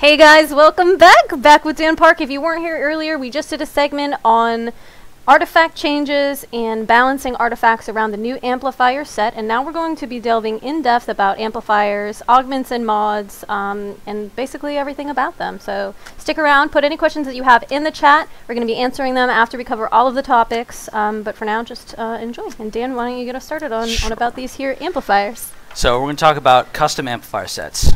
Hey guys, welcome back with Dan Parke. If you weren't here earlier, we just did a segment on artifact changes and balancing artifacts around the new amplifier set, and now we're going to be delving in depth about amplifiers, augments and mods, and basically everything about them. So stick around, put any questions that you have in the chat. We're going to be answering them after we cover all of the topics, but for now just enjoy. And Dan, why don't you get us started on about these here amplifiers? So we're going to talk about custom amplifier sets.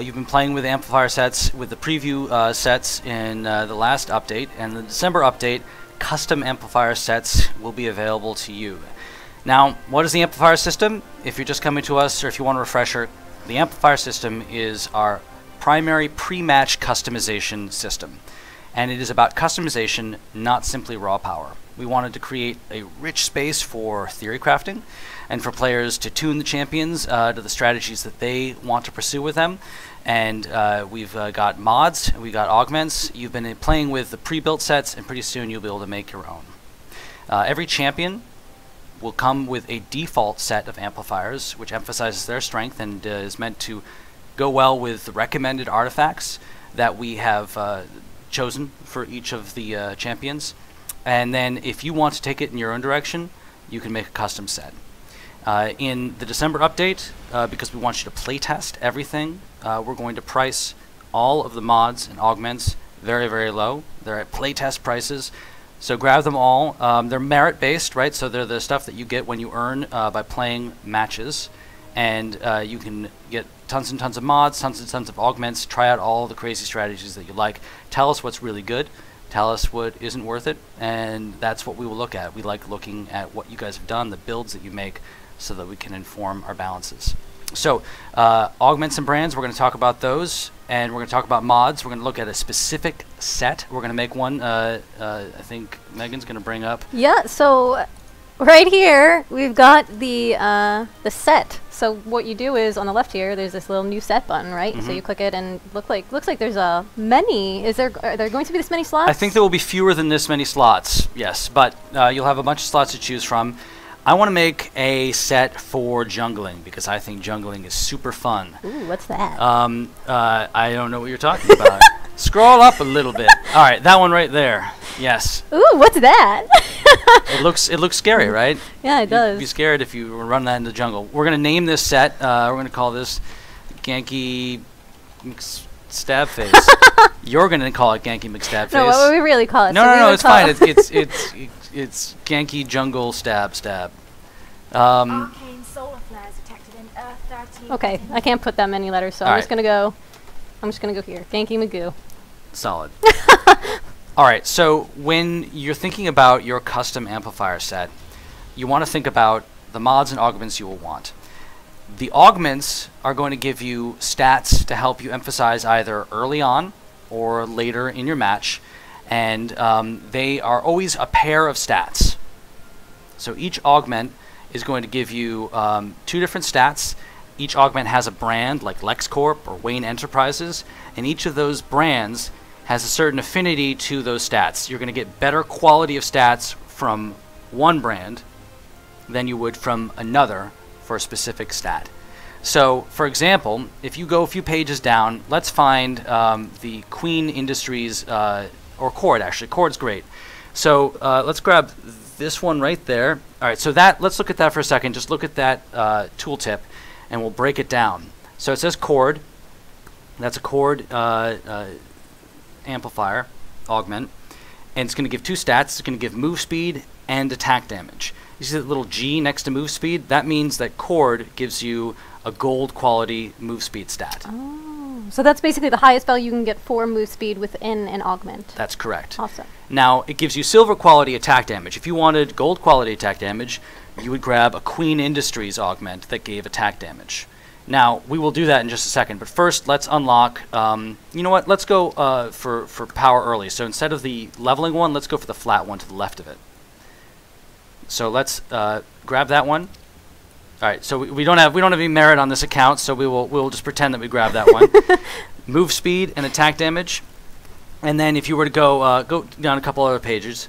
You've been playing with amplifier sets with the preview sets in the last update, and the December update, custom amplifier sets will be available to you. Now, what is the amplifier system? If you're just coming to us, or if you want a refresher, the amplifier system is our primary pre-match customization system. And it is about customization, not simply raw power. We wanted to create a rich space for theory crafting and for players to tune the champions to the strategies that they want to pursue with them. And we've got mods, we've got augments. You've been playing with the pre-built sets, and pretty soon you'll be able to make your own. Every champion will come with a default set of amplifiers, which emphasizes their strength and is meant to go well with the recommended artifacts that we have chosen for each of the champions. And then if you want to take it in your own direction, you can make a custom set. In the December update, because we want you to playtest everything, we're going to price all of the mods and augments very, very low. They're at playtest prices, so grab them all. They're merit-based, right? So they're the stuff that you get when you earn by playing matches, and you can get tons and tons of mods, tons and tons of augments, try out all the crazy strategies that you like. Tell us what's really good. Tell us what isn't worth it, and that's what we will look at. We like looking at what you guys have done, the builds that you make, so that we can inform our balances. So, augments and brands, we're going to talk about those, and we're going to talk about mods. We're going to look at a specific set. We're going to make one, I think Megan's going to bring up. Yeah, so right here, we've got the set. So what you do is, on the left here, there's this little new set button, right? So you click it, and looks like there's many. Are there going to be this many slots? I think there will be fewer than this many slots, yes, but you'll have a bunch of slots to choose from. I want to make a set for jungling, because I think jungling is super fun. Ooh, what's that? I don't know what you're talking about. Scroll up a little bit. All right, that one right there. Yes. Ooh, what's that? It looks scary, right? Yeah, it does. You'd be scared if you were running that in the jungle. We're going to name this set. We're going to call this Genki Stab Face. You're going to call it Genki McStab Face. No, what would we really call it? No, it's fine. It's Genki Jungle Stab. Arcane solar flares detected in Earth 13. Okay, I can't put that many letters, so I'm just gonna go here. Genki Magoo. Solid. All right, so when you're thinking about your custom amplifier set, you want to think about the mods and augments you will want. The augments are going to give you stats to help you emphasize either early on or later in your match, and they are always a pair of stats. So each augment is going to give you 2 different stats. Each augment has a brand, like LexCorp or Wayne Enterprises, and each of those brands has a certain affinity to those stats. You're going to get better quality of stats from one brand than you would from another for a specific stat. So, for example, if you go a few pages down, let's find the Queen Industries, or Cord, actually. Cord's great. So let's grab this one right there. All right, so let's look at that for a second. Just look at that tooltip, and we'll break it down. So it says Cord. That's a Cord amplifier, augment, and it's going to give 2 stats. It's going to give move speed and attack damage. You see that little G next to move speed? That means that Cord gives you a gold quality move speed stat. Oh, so that's basically the highest value you can get for move speed within an augment. That's correct. Awesome. Now, it gives you silver quality attack damage. If you wanted gold quality attack damage, you would grab a Queen Industries augment that gave attack damage. Now, we will do that in just a second, but first let's unlock, you know what, let's go for power early. So instead of the leveling one, let's go for the flat one to the left of it. So let's grab that one. All right, so we don't have any merit on this account, so we'll just pretend that we grab that one. Move speed and attack damage, and then if you were to go down a couple other pages,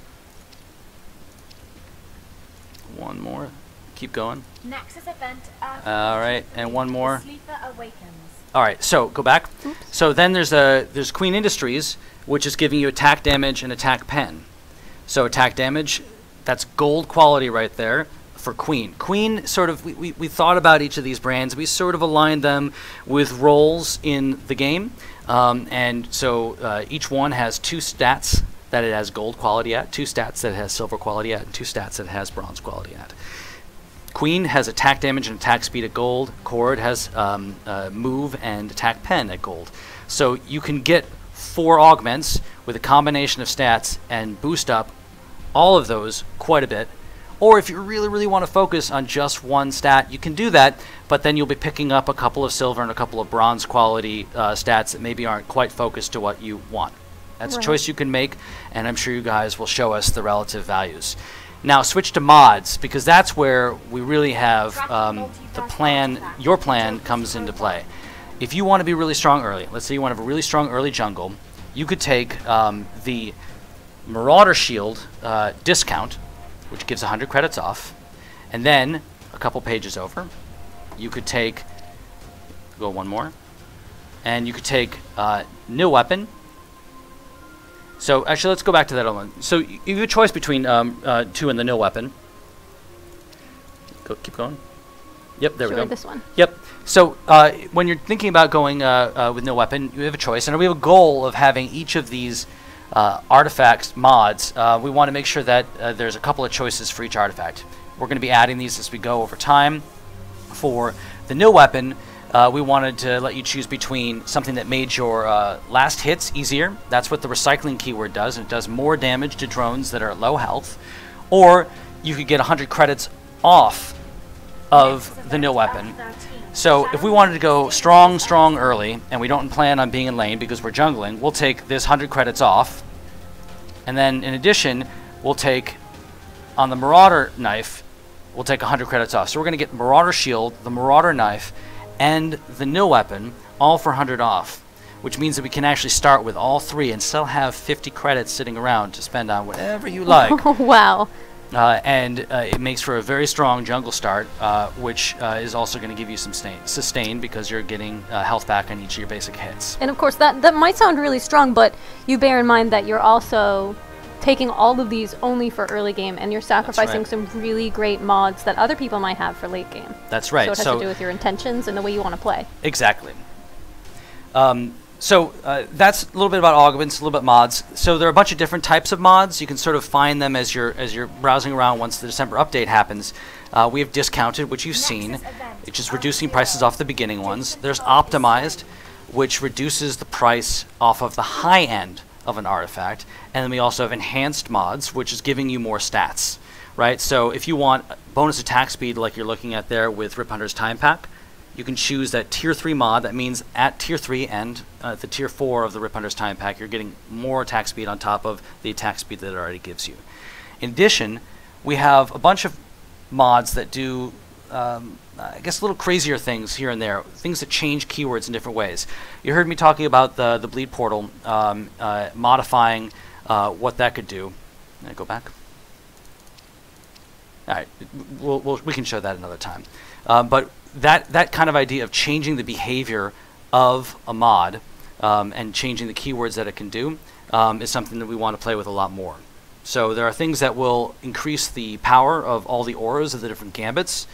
one more, keep going. Nexus event. All right, and one more. Sleeper awakens. All right, so go back. Oops. So then there's Queen Industries, which is giving you attack damage and attack pen. So attack damage, that's gold quality right there for Queen. Queen sort of, we thought about each of these brands. We sort of aligned them with roles in the game. And so each one has 2 stats that it has gold quality at, 2 stats that it has silver quality at, and 2 stats that it has bronze quality at. Queen has attack damage and attack speed at gold. Cord has move and attack pen at gold. So you can get 4 augments with a combination of stats and boost up all of those quite a bit. Or if you really, really want to focus on just one stat, you can do that, but then you'll be picking up a couple of silver and a couple of bronze quality stats that maybe aren't quite focused to what you want. That's a choice you can make, and I'm sure you guys will show us the relative values. Now switch to mods, because that's where we really have the plan, your plan comes into play. If you want to be really strong early, let's say you want to have a really strong early jungle, you could take the Marauder Shield discount, which gives 100 credits off, and then a couple pages over, you could take, go one more, and you could take new weapon. So actually, let's go back to that other one. So you have a choice between 2 and the nil weapon. Keep going. Yep, there we go. This one. Yep. So when you're thinking about going with no weapon, you have a choice, and we have a goal of having each of these artifacts mods. We want to make sure that there's a couple of choices for each artifact. We're going to be adding these as we go over time. For the nil weapon, we wanted to let you choose between something that made your last hits easier. That's what the recycling keyword does, and it does more damage to drones that are at low health. Or you could get 100 credits off of the nil weapon. So if we wanted to go strong early, and we don't plan on being in lane because we're jungling, we'll take this 100 credits off. And then in addition, we'll take, on the Marauder Knife, we'll take 100 credits off. So we're going to get Marauder Shield, the Marauder Knife, and the nil weapon, all for 100 off, which means that we can actually start with all 3 and still have 50 credits sitting around to spend on whatever you like. Wow. And it makes for a very strong jungle start, which is also going to give you some sustain because you're getting health back on each of your basic hits. And of course, that might sound really strong, but you bear in mind that you're also taking all of these only for early game, and you're sacrificing some really great mods that other people might have for late game. That's right. So it has to do with your intentions and the way you want to play. Exactly. So that's a little bit about augments, a little bit mods. So there are a bunch of different types of mods. You can sort of find them as you're browsing around once the December update happens. We have discounted, which you've seen, which is reducing prices off the beginning ones. There's optimized, which reduces the price off of the high end of an artifact. And then we also have enhanced mods, which is giving you more stats, right? So if you want bonus attack speed like you're looking at there with Rip Hunter's Time Pack, you can choose that tier 3 mod. That means at tier 3 and the tier 4 of the Rip Hunter's Time Pack, you're getting more attack speed on top of the attack speed that it already gives you. In addition, we have a bunch of mods that do, I guess, little crazier things here and there, things that change keywords in different ways. You heard me talking about the bleed portal, modifying what that could do. Can I go back? All right, we can show that another time. But that kind of idea of changing the behavior of a mod and changing the keywords that it can do is something that we want to play with a lot more. So there are things that will increase the power of all the auras of the different gambits.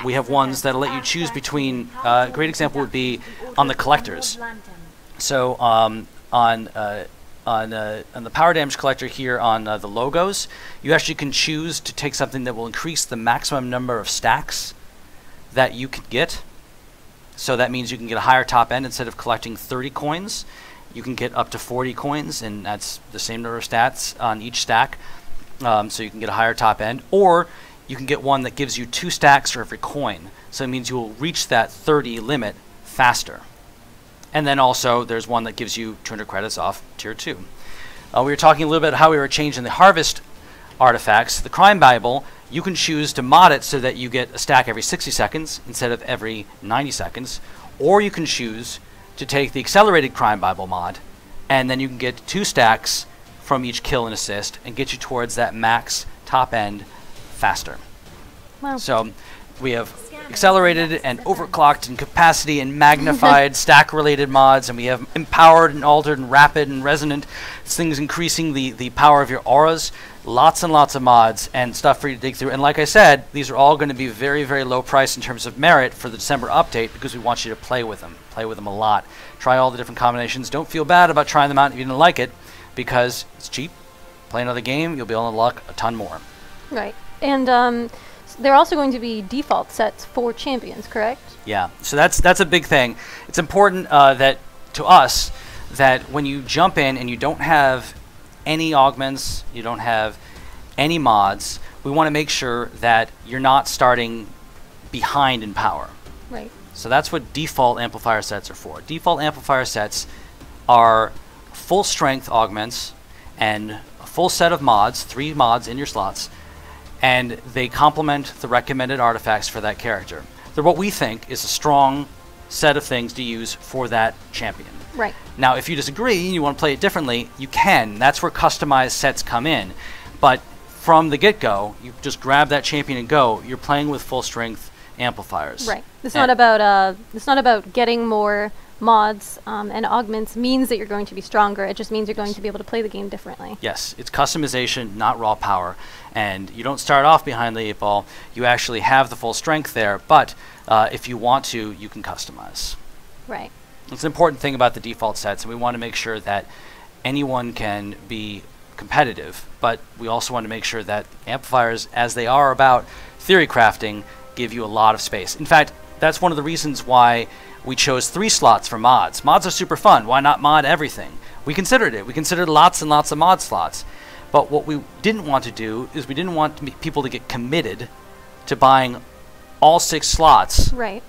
We have ones that will let you choose between, a great example would be on the collectors. So on the power damage collector here on the logos, you actually can choose to take something that will increase the maximum number of stacks that you can get. So that means you can get a higher top end. Instead of collecting 30 coins, you can get up to 40 coins, and that's the same number of stats on each stack. So you can get a higher top end. Or you can get one that gives you 2 stacks for every coin. So it means you will reach that 30 limit faster. And then also there's one that gives you 200 credits off tier 2. We were talking a little bit how we were changing the harvest artifacts. The Crime Bible, you can choose to mod it so that you get a stack every 60 seconds instead of every 90 seconds. Or you can choose to take the Accelerated Crime Bible mod, and then you can get 2 stacks from each kill and assist and get you towards that max top end faster. Wow. So We have accelerated and overclocked and capacity and magnified stack-related mods, and we have empowered and altered and rapid and resonant. This thing's increasing the power of your auras. Lots and lots of mods and stuff for you to dig through. And like I said, these are all going to be very, very low price in terms of merit for the December update because we want you to play with them. Play with them a lot. Try all the different combinations. Don't feel bad about trying them out if you didn't like it because it's cheap. Play another game, you'll be able to unlock a ton more. Right. And there are also going to be default sets for champions, correct? Yeah. So that's a big thing. It's important that to us that when you jump in and you don't have any augments, you don't have any mods, we want to make sure that you're not starting behind in power. Right. So that's what default amplifier sets are for. Default amplifier sets are full strength augments and a full set of mods, 3 mods in your slots, and they complement the recommended artifacts for that character. They're what we think is a strong set of things to use for that champion. Right. Now, if you disagree and you want to play it differently, you can. That's where customized sets come in. But from the get-go, you just grab that champion and go. You're playing with full-strength amplifiers. Right. It's not about getting more mods and augments means that you're going to be stronger. It just means you're going to be able to play the game differently. Yes, it's customization, not raw power. And you don't start off behind the 8-ball. You actually have the full strength there. But if you want to, you can customize. Right. It's an important thing about the default sets, and we want to make sure that anyone can be competitive, but we also want to make sure that amplifiers, as they are about theory crafting, give you a lot of space. In fact, that's one of the reasons why we chose 3 slots for mods. Mods are super fun. Why not mod everything? We considered it. We considered lots and lots of mod slots. But what we didn't want to do is we didn't want people to get committed to buying all 6 slots right.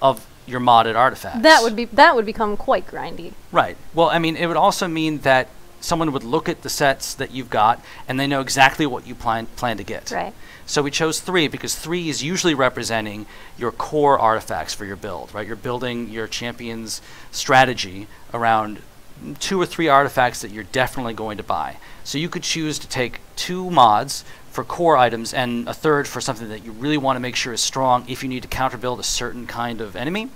of your modded artifacts. That would become quite grindy. Right. Well, I mean, it would also mean that someone would look at the sets that you've got and they know exactly what you plan to get. Right. So we chose 3 because 3 is usually representing your core artifacts for your build, right? You're building your champion's strategy around 2 or 3 artifacts that you're definitely going to buy. So you could choose to take 2 mods for core items and a 3rd for something that you really want to make sure is strong if you need to counter build a certain kind of enemy,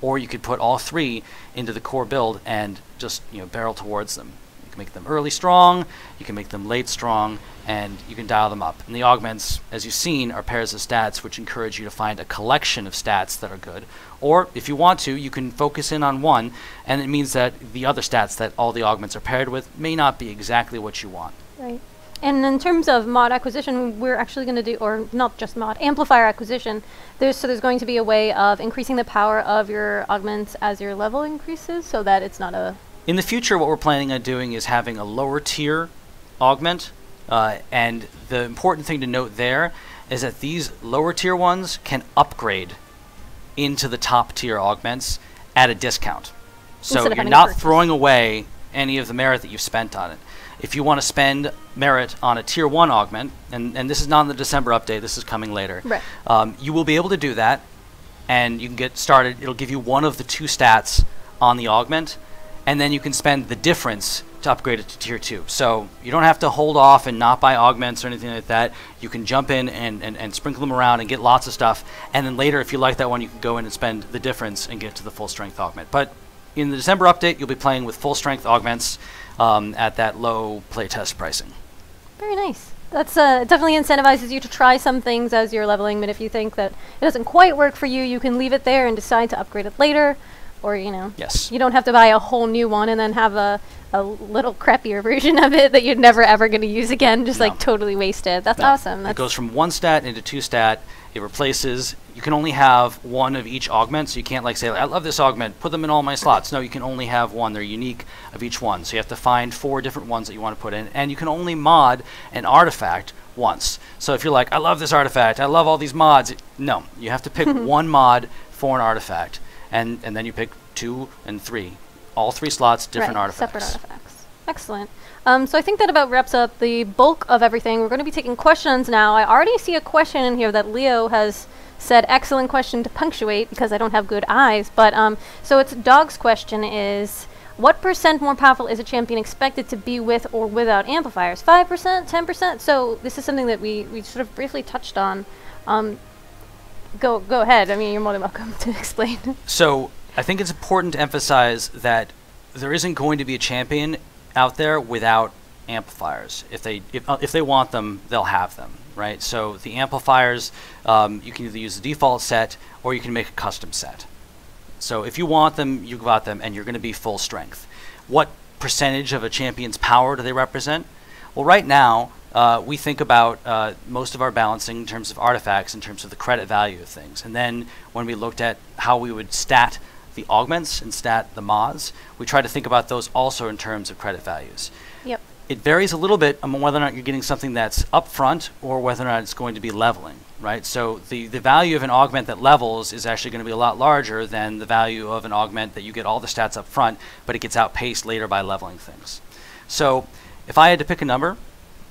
or you could put all 3 into the core build and just barrel towards them. You can make them early strong, you can make them late strong, and you can dial them up. And the augments, as you've seen, are pairs of stats which encourage you to find a collection of stats that are good. Or if you want to, you can focus in on one, and it means that the other stats that all the augments are paired with may not be exactly what you want. Right. And in terms of mod acquisition, we're actually going to do, or not just mod, amplifier acquisition. There's going to be a way of increasing the power of your augments as your level increases, so that it's not a... In the future, what we're planning on doing is having a lower tier augment, and the important thing to note there is that these lower tier ones can upgrade into the top tier augments at a discount. So you're not throwing away any of the merit that you've spent on it. If you want to spend merit on a tier 1 augment, and this is not in the December update, this is coming later, right. You will be able to do that, and you can get started. It'll give you one of the 2 stats on the augment, and then you can spend the difference to upgrade it to tier 2. So you don't have to hold off and not buy augments or anything like that. You can jump in and sprinkle them around and get lots of stuff, and then later, if you like that one, you can go in and spend the difference and get to the full strength augment. But in the December update, you'll be playing with full strength augments at that low playtest pricing. Very nice. That's definitely incentivizes you to try some things as you're leveling, but if you think that it doesn't quite work for you, you can leave it there and decide to upgrade it later, or yes. You don't have to buy a whole new one and then have a little crappier version of it that you're never ever going to use again, just like totally wasted. That's awesome. It goes from 1 stat into 2 stat. It replaces, you can only have 1 of each augment, so you can't say, I love this augment, put them in all my slots. No, you can only have 1. They're unique of each one. So you have to find 4 different ones that you want to put in, and you can only mod an artifact once. So if you're like, I love this artifact, I love all these mods, no, you have to pick 1 mod for an artifact, and then you pick 2 and 3. All 3 slots, different artifacts. Separate artifacts. Excellent. So I think that about wraps up the bulk of everything. We're going to be taking questions now. I already see a question in here that Leo has said, excellent question to punctuate because I don't have good eyes. But so it's Dog's question is, what % more powerful is a champion expected to be with or without amplifiers? 5%? 10%? So this is something that we sort of briefly touched on. Go ahead. I mean, you're more than welcome to explain. So I think it's important to emphasize that there isn't going to be a champion out there without amplifiers. If they want them, they'll have them, right? So the amplifiers, you can either use the default set or you can make a custom set. So if you want them, you got them, and you're going to be full strength. What percentage of a champion's power do they represent? Well, right now, we think about most of our balancing in terms of artifacts, in terms of the credit value of things. And then when we looked at how we would stat the augments and stat the mods, we try to think about those also in terms of credit values. Yep. It varies a little bit on whether or not you're getting something that's upfront or whether or not it's going to be leveling, right? So the value of an augment that levels is actually going to be a lot larger than the value of an augment that you get all the stats up front, but it gets outpaced later by leveling things. So if I had to pick a number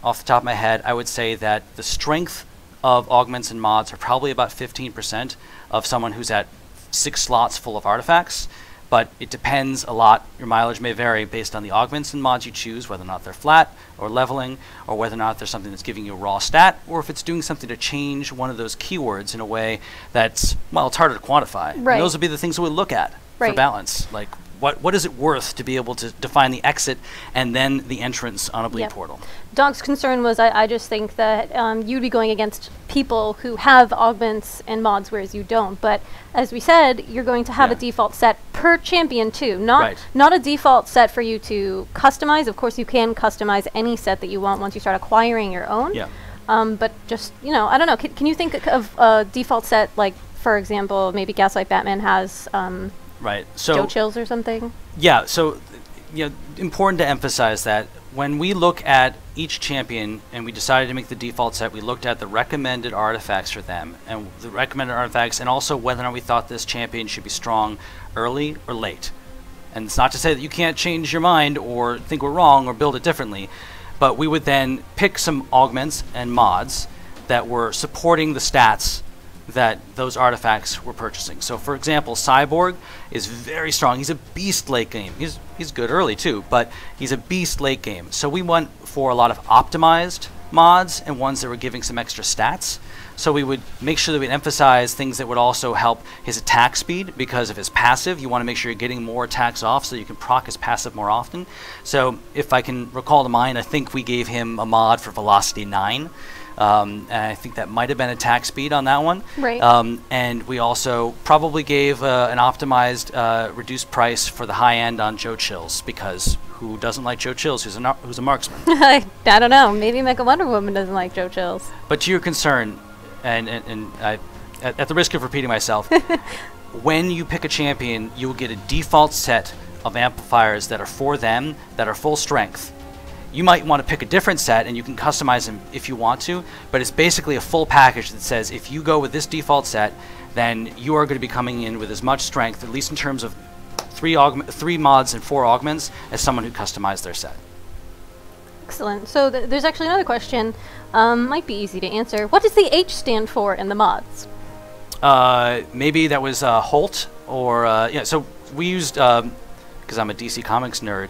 off the top of my head, I would say that the strength of augments and mods are probably about 15% of someone who's at 6 slots full of artifacts, but it depends a lot. Your mileage may vary based on the augments and mods you choose, whether or not they're flat or leveling, or whether or not there's something that's giving you a raw stat, or if it's doing something to change one of those keywords in a way that's, well, it's harder to quantify. Right. And those would be the things that we look at for balance. Like, what is it worth to be able to define the exit and then the entrance on a bleed portal? Dog's concern was I just think that you'd be going against people who have augments and mods, whereas you don't. But as we said, you're going to have a default set per champion too, not a default set for you to customize. Of course, you can customize any set that you want once you start acquiring your own. Yeah. But just, you know, I don't know. Can you think of a default set, like, for example, maybe Gaslight Batman has right. So Joe Chills or something? Yeah. So, you know, important to emphasize that when we look at each champion and we decided to make the default set, we looked at the recommended artifacts for them and the recommended artifacts, and also whether or not we thought this champion should be strong early or late. And it's not to say that you can't change your mind or think we're wrong or build it differently, but we would then pick some augments and mods that were supporting the stats that those artifacts were purchasing. So for example, Cyborg is very strong. He's a beast late game. He's good early too, but he's a beast late game. So we went for a lot of optimized mods and ones that were giving some extra stats. So we would make sure that we'd emphasize things that would also help his attack speed because of his passive. You want to make sure you're getting more attacks off so you can proc his passive more often. So if I can recall to mind, I think we gave him a mod for Velocity 9. And I think that might have been attack speed on that one. Right. And we also probably gave an optimized reduced price for the high end on Joe Chills, because who doesn't like Joe Chills, who's a marksman? I don't know. Maybe Mecha Wonder Woman doesn't like Joe Chills. But to your concern, and I, at the risk of repeating myself, when you pick a champion, you will get a default set of amplifiers that are for them, that are full strength. You might want to pick a different set, and you can customize them if you want to, but it's basically a full package that says if you go with this default set, then you are going to be coming in with as much strength, at least in terms of 3 mods and 4 augments, as someone who customized their set. Excellent. So there's actually another question, might be easy to answer. What does the H stand for in the mods? Maybe that was Holt, or yeah. So we used, because I'm a DC Comics nerd,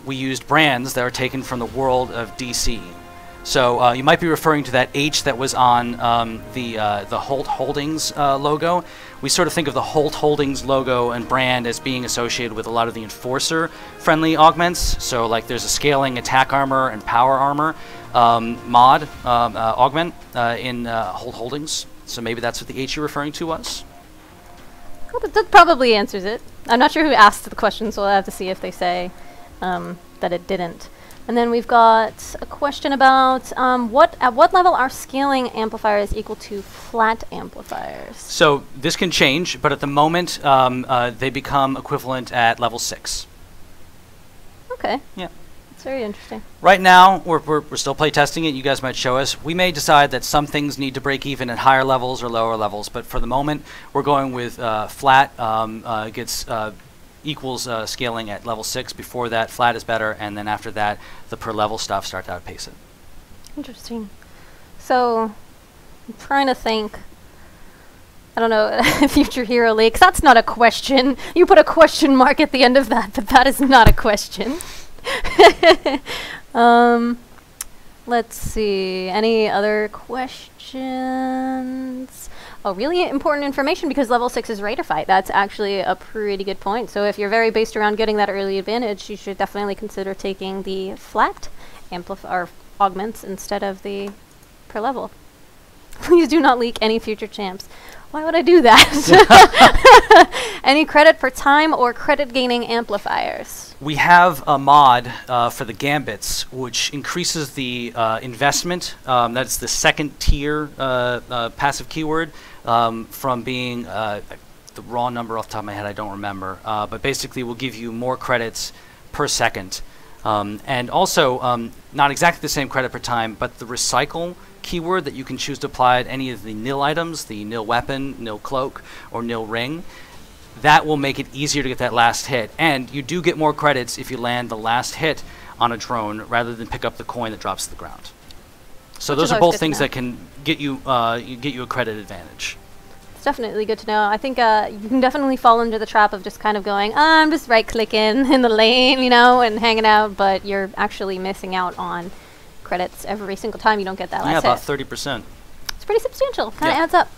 we used brands that are taken from the world of DC. So you might be referring to that H that was on the Holt Holdings logo. We sort of think of the Holt Holdings logo and brand as being associated with a lot of the Enforcer-friendly augments. So like there's a scaling attack armor and power armor mod augment in Holt Holdings. So maybe that's what the H you're referring to was. Well, that probably answers it. I'm not sure who asked the question, so we'll have to see if they say that it didn't. And then we've got a question about at what level are scaling amplifiers equal to flat amplifiers? So this can change, but at the moment they become equivalent at level 6. Okay. Yeah. That's very interesting. Right now, we're still play testing it. You guys might show us. We may decide that some things need to break even at higher levels or lower levels, but for the moment, we're going with flat gets equals scaling at level 6. Before that, flat is better, and then after that, the per level stuff starts to outpace it. Interesting. So, I'm trying to think. I don't know, Future Hero Leaks. That's not a question. You put a question mark at the end of that, but that is not a question. Let's see. Any other questions? Oh, really important information because level 6 is Raider Fight. That's actually a pretty good point. So if you're very based around getting that early advantage, you should definitely consider taking the flat or augments instead of the per level. Please do not leak any future champs. Why would I do that? Any credit for time or credit gaining amplifiers? We have a mod for the Gambits, which increases the investment. That's the second tier passive keyword from being the raw number off the top of my head, I don't remember. But basically, will give you more credits per second. And also, not exactly the same credit per time, but the recycle keyword that you can choose to apply to any of the nil items, the nil weapon, nil cloak, or nil ring. That will make it easier to get that last hit. And you do get more credits if you land the last hit on a drone rather than pick up the coin that drops to the ground. So those are both things that can get you a credit advantage. It's definitely good to know. I think you can definitely fall into the trap of just kind of going, I'm just right-clicking in the lane, you know, and hanging out, but you're actually missing out on credits every single time you don't get that last hit. Yeah, about 30%. It's pretty substantial. Kind of adds up.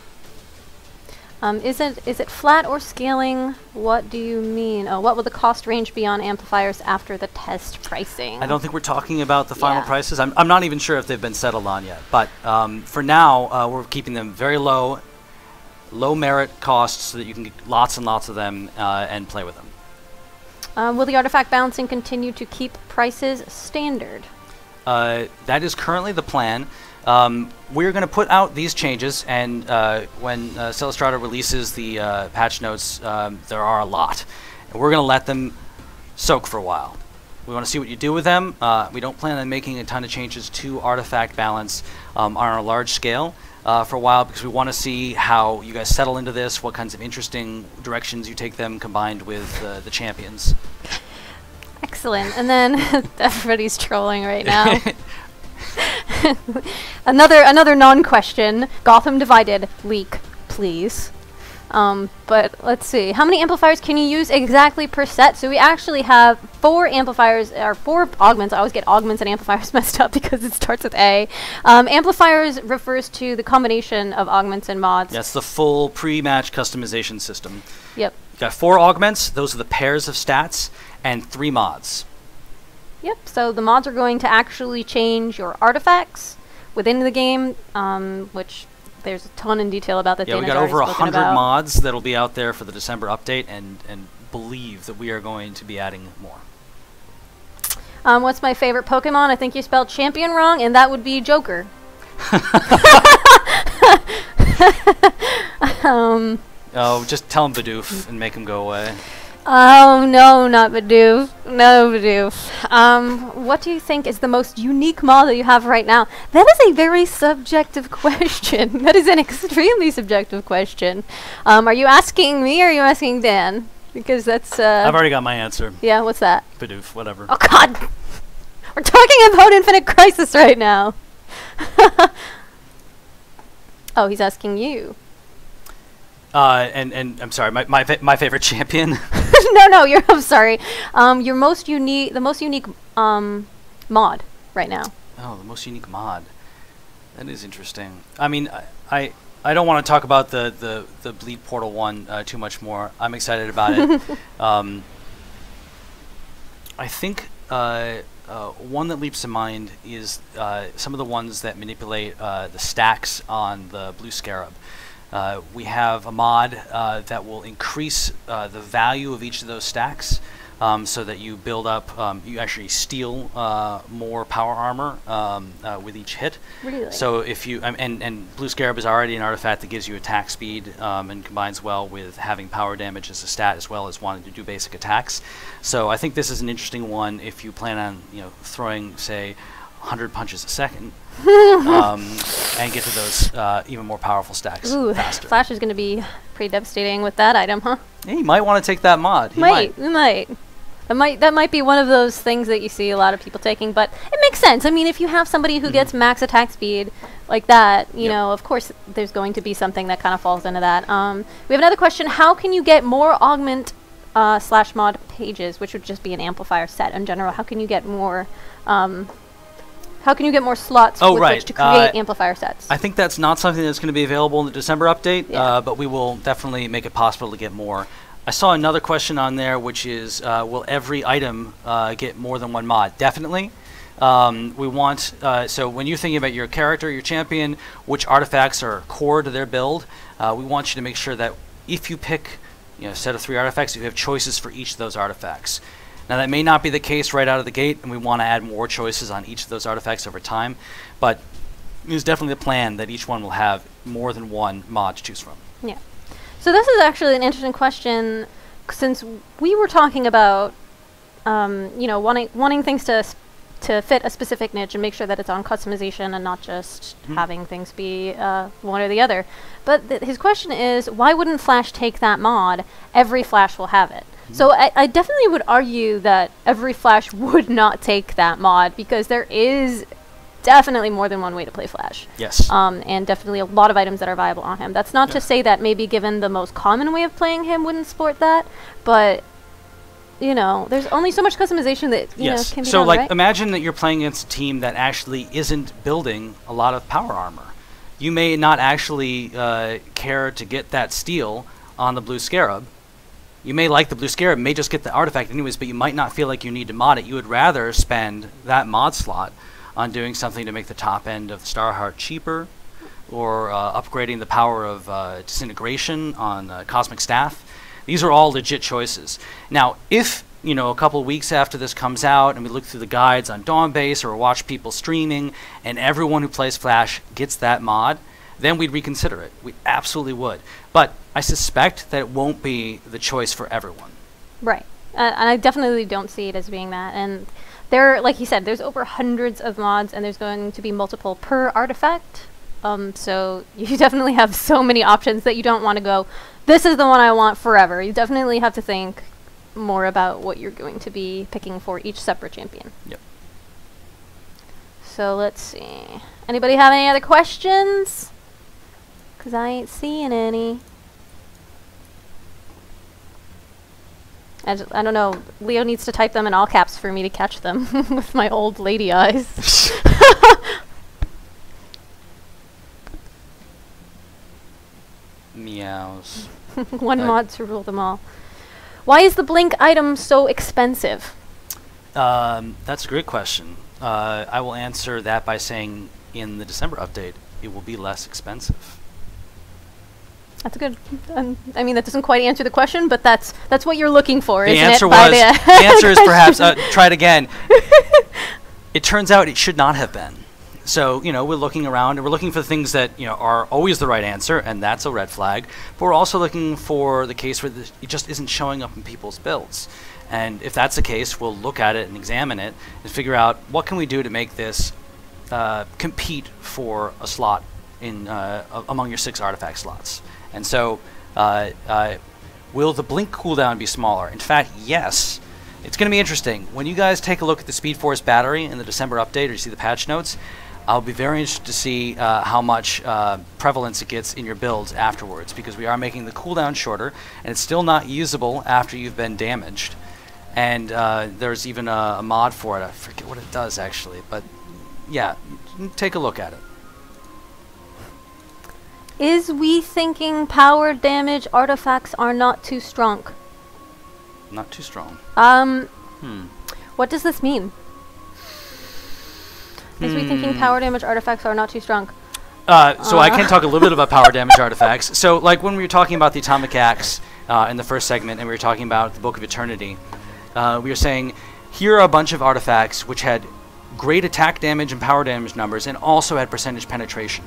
Is it flat or scaling? What do you mean? Oh, what will the cost range be on amplifiers after the test pricing? I don't think we're talking about the final prices. I'm not even sure if they've been settled on yet. But for now, we're keeping them very low merit costs so that you can get lots and lots of them and play with them. Will the artifact balancing continue to keep prices standard? That is currently the plan. We're going to put out these changes, and when Celestrata releases the patch notes, there are a lot. And we're going to let them soak for a while. We want to see what you do with them. We don't plan on making a ton of changes to artifact balance on a large scale for a while, because we want to see how you guys settle into this, what kinds of interesting directions you take them combined with the champions. Excellent. And then everybody's trolling right now. another non-question. Gotham Divided leak, please. But let's see. How many amplifiers can you use exactly per set? So we actually have 4 amplifiers, or 4 augments. I always get augments and amplifiers messed up because it starts with A. Amplifiers refers to the combination of augments and mods. That's the full pre-match customization system. Yep. You've got 4 augments. Those are the pairs of stats, and 3 mods. Yep, so the mods are going to actually change your artifacts within the game, which there's a ton in detail about that. Yeah, we got over 100 mods that'll be out there for the December update, and believe that we are going to be adding more. What's my favorite Pokemon? I think you spelled champion wrong, and that would be Joker. Oh, just tell him Bidoof and make him go away. Oh, no, not Bidoof. No, Bidoof. What do you think is the most unique mod that you have right now? That is a very subjective question. That is an extremely subjective question. Are you asking me or are you asking Dan? Because that's... I've already got my answer. Yeah, what's that? Bidoof, whatever. Oh, God! We're talking about Infinite Crisis right now. Oh, he's asking you. And I'm sorry, my favorite champion. No, I'm sorry. The most unique mod right now. Oh, the most unique mod. That is interesting. I mean, I don't want to talk about the Bleed Portal one too much more. I'm excited about it. I think one that leaps to mind is some of the ones that manipulate the stacks on the Blue Scarab. We have a mod that will increase the value of each of those stacks so that you build up, you actually steal more power armor with each hit. Really? So if you, and Blue Scarab is already an artifact that gives you attack speed and combines well with having power damage as a stat as well as wanting to do basic attacks. So I think this is an interesting one if you plan on, throwing, say, 100 punches a second. And get to those even more powerful stacks faster. Flash is going to be pretty devastating with that item, huh? Yeah, you might want to take that mod. We might. That might be one of those things that you see a lot of people taking, but it makes sense. I mean, if you have somebody who gets max attack speed like that, you know, of course there's going to be something that kind of falls into that. We have another question. How can you get more augment / mod pages, which would just be an amplifier set in general? How can you get more How can you get more slots with which to create amplifier sets? I think that's not something that's going to be available in the December update, but we will definitely make it possible to get more. I saw another question on there, which is, will every item get more than one mod? Definitely. We want, so when you're thinking about your character, your champion, which artifacts are core to their build, we want you to make sure that if you pick a set of 3 artifacts, you have choices for each of those artifacts. Now that may not be the case right out of the gate, and we want to add more choices on each of those artifacts over time, but there's definitely the plan that each one will have more than one mod to choose from. Yeah. So this is actually an interesting question, since we were talking about, wanting things to fit a specific niche and make sure that it's on customization and not just having things be one or the other. But his question is, why wouldn't Flash take that mod? Every Flash will have it. So I definitely would argue that every Flash would not take that mod, because there is definitely more than one way to play Flash. Yes. And definitely a lot of items that are viable on him. That's not to say that maybe given the most common way of playing him wouldn't support that, but there's only so much customization that can be done, so like right? imagine that you're playing against a team that actually isn't building a lot of power armor. You may not actually care to get that steal on the blue scarab. You may like the blue scarab, may just get the artifact anyways, but you might not feel like you need to mod it. You would rather spend that mod slot on doing something to make the top end of Starheart cheaper, or upgrading the power of disintegration on Cosmic Staff. These are all legit choices. Now, if a couple of weeks after this comes out and we look through the guides on Dawnbase or watch people streaming and everyone who plays Flash gets that mod, then we'd reconsider it. We absolutely would. But I suspect that it won't be the choice for everyone. Right. And I definitely don't see it as being that. And there, like you said, there's over hundreds of mods, and there's going to be multiple per artifact. So you definitely have so many options that you don't want to go, this is the one I want forever. You definitely have to think more about what you're going to be picking for each separate champion. Yep. So let's see. Anybody have any other questions? Because I ain't seeing any. I don't know. Leo needs to type them in all caps for me to catch them with my old lady eyes. Meows. One mod to rule them all. Why is the Blink item so expensive? That's a great question. I will answer that by saying in the December update, it will be less expensive. That's a good. I mean, that doesn't quite answer the question, but that's what you're looking for, The isn't answer it? was. The answer is perhaps. Try it again. It turns out it should not have been. So we're looking around and we're looking for things that are always the right answer, and that's a red flag. But we're also looking for the case where it just isn't showing up in people's builds. And if that's the case, we'll look at it and examine it and figure out what can we do to make this compete for a slot in among your 6 artifact slots. And so, will the blink cooldown be smaller? In fact, yes. It's going to be interesting. When you guys take a look at the Speed Force battery in the December update, or you see the patch notes, I'll be very interested to see how much prevalence it gets in your builds afterwards, because we are making the cooldown shorter, and it's still not usable after you've been damaged. And there's even a mod for it. I forget what it does, actually. But, yeah, take a look at it. Is we thinking power damage artifacts are not too strong? Not too strong. What does this mean? Is we thinking power damage artifacts are not too strong? So I can talk a little bit about power damage artifacts. So, like when we were talking about the Atomic Axe in the first segment, and we were talking about the Book of Eternity, we were saying here are a bunch of artifacts which had great attack damage and power damage numbers, and also had percentage penetration.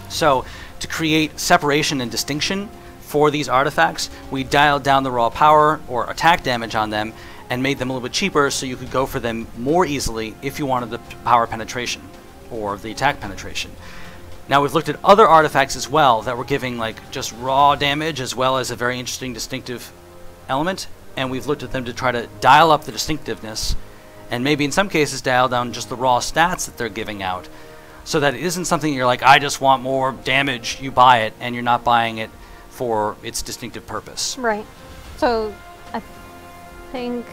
So, to create separation and distinction for these artifacts, we dialed down the raw power or attack damage on them and made them a little bit cheaper so you could go for them more easily if you wanted the power penetration or the attack penetration. Now we've looked at other artifacts as well that were giving like just raw damage as well as a very interesting distinctive element, and we've looked at them to try to dial up the distinctiveness and maybe in some cases dial down just the raw stats that they're giving out, so that it isn't something you're like, I just want more damage, you buy it, and you're not buying it for its distinctive purpose. Right. So I think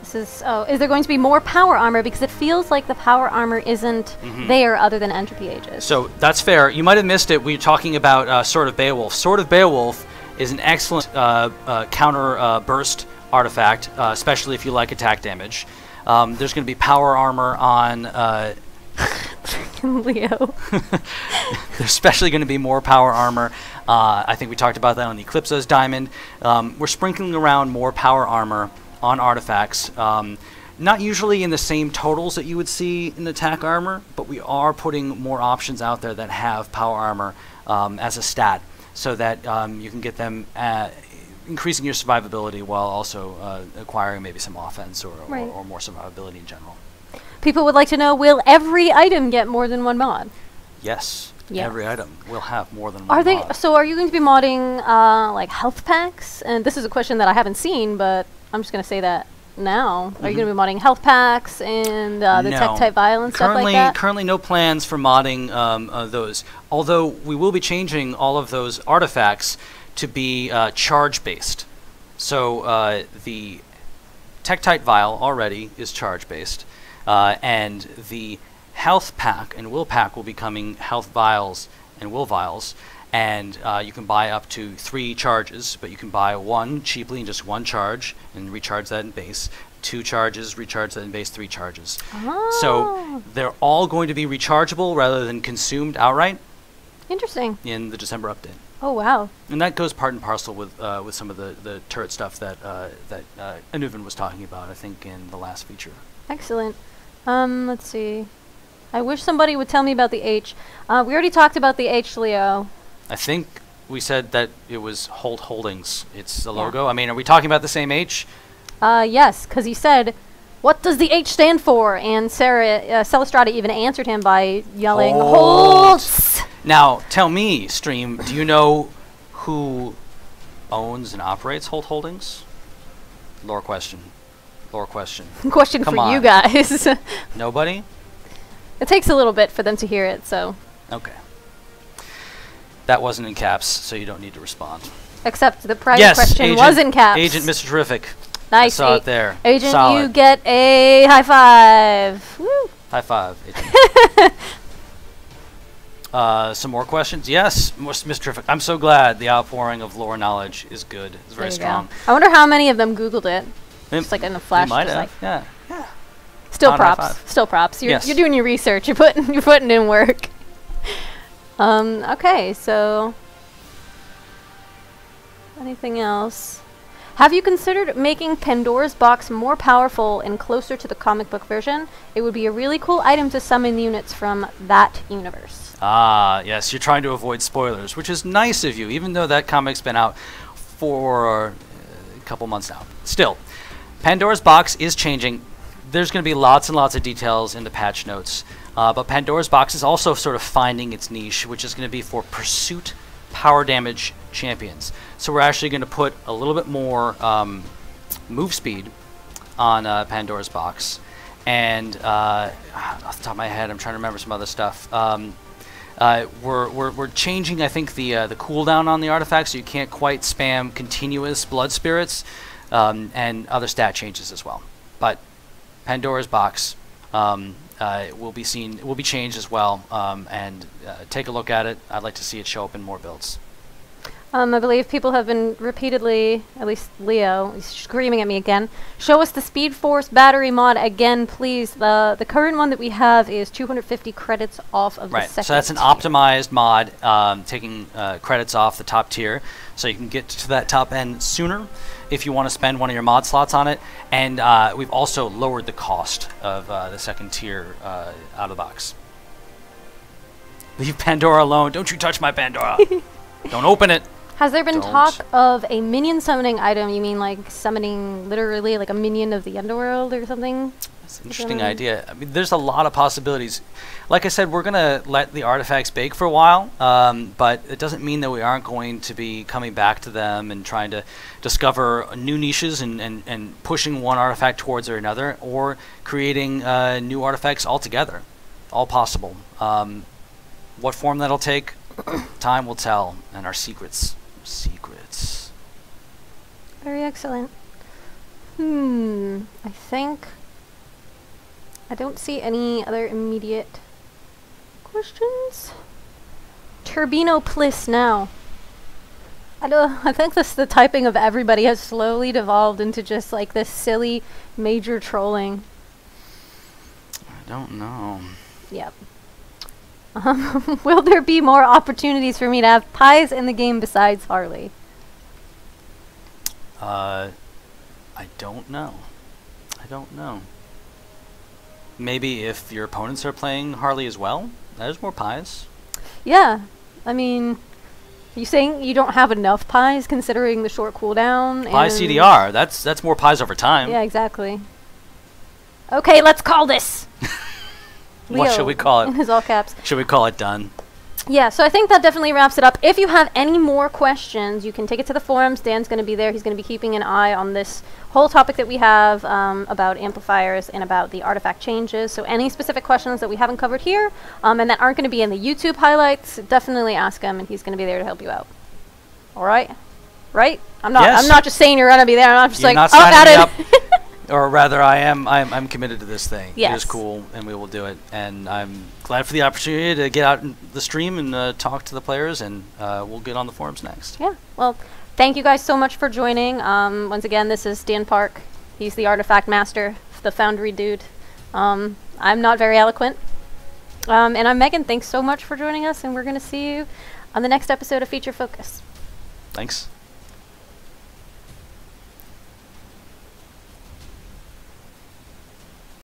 This is, oh, is there going to be more power armor? Because it feels like the power armor isn't there other than entropy ages. So that's fair. You might have missed it. We were talking about Sword of Beowulf. Sword of Beowulf is an excellent counter burst artifact, especially if you like attack damage. There's going to be power armor on Leo. There's especially going to be more power armor. I think we talked about that on the Eclipso's Diamond. We're sprinkling around more power armor on artifacts. Not usually in the same totals that you would see in attack armor, but we are putting more options out there that have power armor as a stat, so that you can get them increasing your survivability while also acquiring maybe some offense or more survivability in general. People would like to know, will every item get more than one mod? Yes. Yes. Every item will have more than one Are they? mod. So are you going to be modding like health packs? And this is a question that I haven't seen, but I'm just going to say that now. Are you going to be modding health packs and the No. tech type vial and stuff like that? Currently no plans for modding those. Although we will be changing all of those artifacts to be charge based. So the Tektite vial already is charge based, and the health pack and will pack will be coming health vials and will vials, and you can buy up to 3 charges, but you can buy one cheaply and just 1 charge and recharge that in base. 2 charges, recharge that in base, 3 charges. Oh. So they're all going to be rechargeable rather than consumed outright Interesting. in the December update. Oh, wow. And that goes part and parcel with some of the turret stuff that Anuvan was talking about, I think, in the last feature. Excellent. Let's see. I wish somebody would tell me about the H. We already talked about the H, Leo. I think we said that it was Holt Holdings. It's the Yeah. logo. I mean, are we talking about the same H? Yes, because he said, "What does the H stand for?" And Sarah Celestrata even answered him by yelling, "Holtz!" Now, tell me, Stream, do you know who owns and operates Holt Holdings? Lore question. Lore question. Question Come for you on. guys. Nobody? It takes a little bit for them to hear it, so. Okay. That wasn't in caps, so you don't need to respond. Except the private Yes, question Agent, was in caps. Agent Mr. Terrific. Nice. I saw it there. Agent, Solid. you get a high five. Woo. High five, Agent. Some more questions? Yes, Mr. Terrific. I'm so glad the outpouring of lore knowledge is good. It's very There you strong. go. I wonder how many of them Googled it. They- Just like in a flash. they might just have. like Yeah. still Not a high props. five. Still props. You're Yes. you're doing your research. You're putting in work. Okay, so anything else? Have you considered making Pandora's box more powerful and closer to the comic book version? It would be a really cool item to summon units from that universe. Ah, yes, you're trying to avoid spoilers, which is nice of you, even though that comic's been out for a couple months now. Still, Pandora's box is changing. There's going to be lots and lots of details in the patch notes, but Pandora's box is also sort of finding its niche, which is going to be for pursuit power damage champions. So we're actually going to put a little bit more move speed on Pandora's box, and off the top of my head, I'm trying to remember some other stuff. We're changing, I think, the cooldown on the artifact, so you can't quite spam continuous blood spirits, and other stat changes as well. But Pandora's box will be changed as well, and take a look at it. I'd like to see it show up in more builds. I believe people have been repeatedly, at least Leo, he's screaming at me again. Show us the Speed Force battery mod again, please. The current one that we have is 250 credits off of the second. So that's an tier. optimized mod, taking credits off the top tier, so you can get to that top end sooner if you want to spend one of your mod slots on it. And we've also lowered the cost of the second tier out of the box. Leave Pandora alone. Don't you touch my Pandora. Don't open it. Has there been Don't. talk of a minion summoning item? You mean like summoning literally like a minion of the underworld or something? That's an interesting idea. I mean, there's a lot of possibilities. Like I said, we're going to let the artifacts bake for a while, but it doesn't mean that we aren't going to be coming back to them and trying to discover new niches and pushing one artifact towards or another, or creating new artifacts altogether. All possible. What form that'll take, time will tell, and our secrets. Secrets. Very excellent. I think I don't see any other immediate questions. Turbino Pliss now. I think the typing of everybody has slowly devolved into just like this silly major trolling. I don't know. Yep. Will there be more opportunities for me to have pies in the game besides Harley? I don't know. I don't know. Maybe if your opponents are playing Harley as well, there's more pies. Yeah. I mean, you saying you don't have enough pies considering the short cooldown? Pie CDR, that's more pies over time. Yeah, exactly. Okay, let's call this. What should we call it? In his all caps. Should we call it done? Yeah, so I think that definitely wraps it up. If you have any more questions, you can take it to the forums. Dan's going to be there. He's going to be keeping an eye on this whole topic that we have about amplifiers and about the artifact changes. So any specific questions that we haven't covered here and that aren't going to be in the YouTube highlights, definitely ask him, and he's going to be there to help you out. All right? Right? I'm not just saying you're going to be there. I'm just You're like, not oh, signing at me it. up. Or rather, I'm committed to this thing. Yes. It is cool, and we will do it. And I'm glad for the opportunity to get out in the stream and talk to the players, and we'll get on the forums next. Yeah. Well, thank you guys so much for joining. Once again, this is Dan Parke. He's the artifact master, the foundry dude. I'm not very eloquent. And I'm Megan. Thanks so much for joining us, and we're going to see you on the next episode of Feature Focus. Thanks.